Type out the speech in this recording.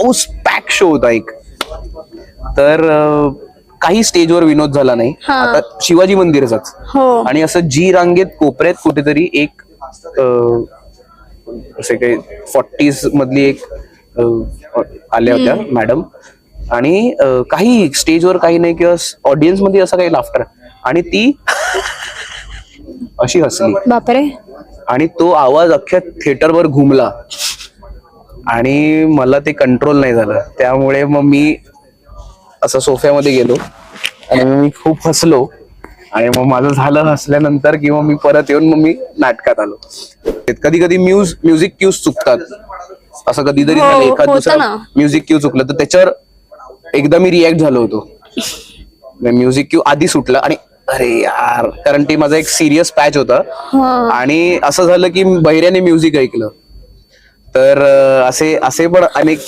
House pack show होता एक. तर काही स्टेजवर विनोद झाला नाही. आता शिवाजी मंदिरचाच. आणि असं जी रांगेत कोपऱ्यात कुठेतरी एक असे काही 40s मधली एक आल्या होत्या मॅडम, आणि काही स्टेजवर काही नाही किंवा ऑडियन्स मध्ये असं काही लाफ्टर, आणि ती अशी हसली. बापरे. आणि तो आवाज अख्ख्या थिएटरवर घुमला आणि मला ते कंट्रोल नाही झालं. त्यामुळे मग मी असं सोफ्यामध्ये गेलो आणि मी खूप हसलो. आणि मग माझं झालं हसल्यानंतर किंवा मी परत येऊन मग मी नाटकात आलो. कधी कधी म्युझिक क्यूज चुकतात. असं कधीतरी झालं, एखाद दुसरा म्युझिक क्यू चुकलं तर त्याच्यावर एकदा मी रिॲक्ट झालो होतो. म्युझिक क्यू आधी सुटलं आणि अरे यार, कारण ते माझा एक सिरियस पॅच होता आणि असं झालं की बहिऱ्याने म्युझिक ऐकलं. तर असे पण अनेक